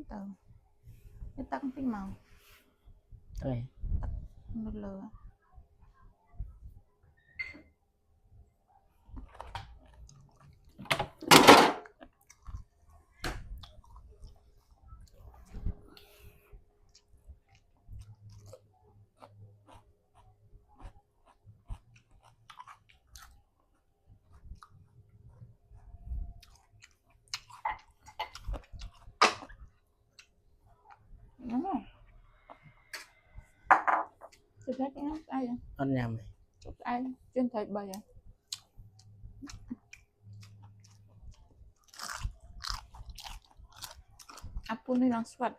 tờ cái tăng tí màu đây một lửa đúng không? Tôi thấy cái ai vậy? ăn nhầm này Ai trên thời bày à? Apun ni lang swat.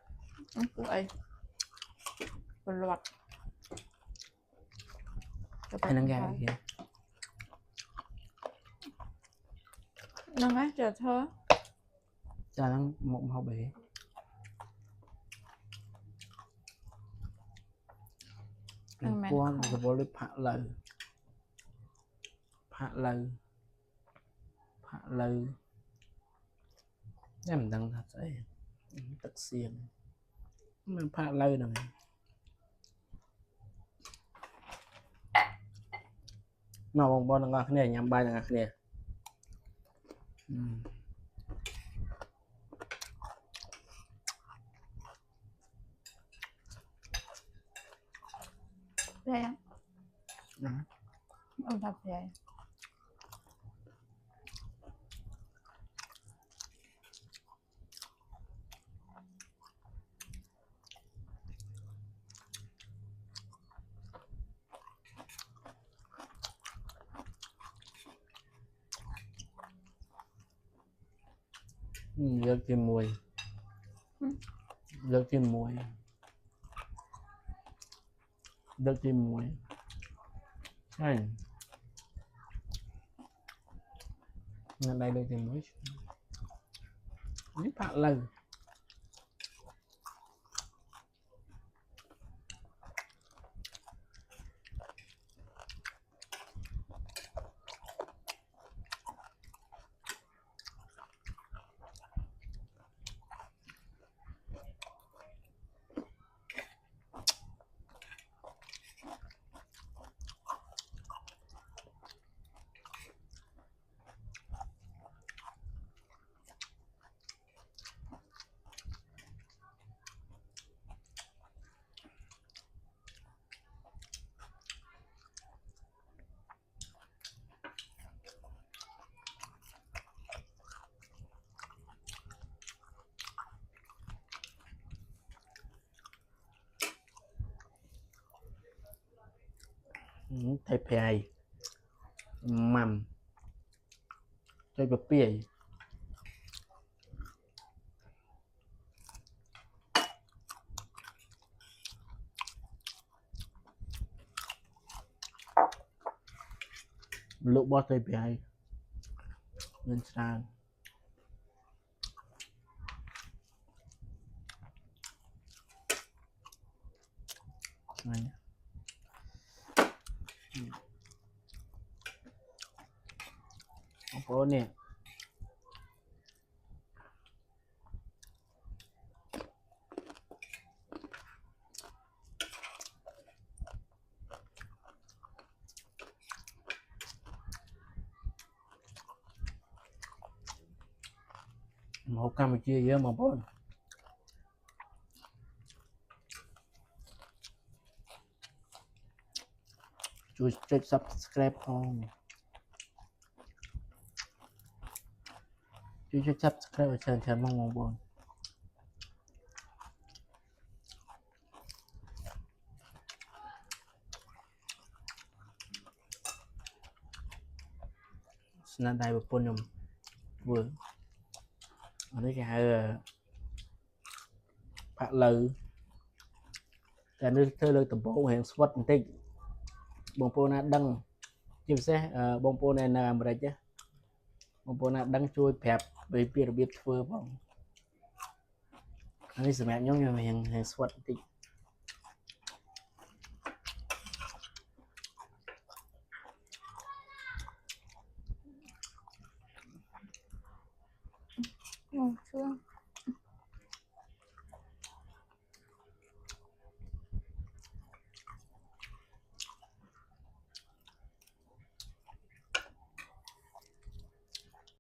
Ang po ay balwat. hay năng gà kìa Nang ai chờ thơ. cho nó một hộp bể quan là vô được phạ lờ em đang thật đấy tật xiên mà phạ lờ này mà bông bông ngọt này nhắm bay ngọt này Đây á. Ông thật vậy. Lược tìm mùi lược tìm mùi này đây lược tìm mùi phạ lờ thầy phèi mầm chơi bập bìa lụ bò thầy phèi lên sàn này có nè một Campuchia với một bốnជួយចុច subscribe ផងជួយចុច subscribe ឲ្យច្រើនមកបងប្អូនស្នាដៃប្រពន្ធខ្ញុំធ្វើអានេះគេហៅផាក់លៅតែនេះធ្វើលើដំបូងរៀងស្វិតបន្តិចបងប្អូនណាដឹងជាពិសេសបងប្អូននៅអាមេរិកណាបងប្អូនណាដឹងជួយប្រាប់ពីរបៀបធ្វើផងអានេះសម្រាប់ខ្ញុំរៀងស្វិតបន្តិច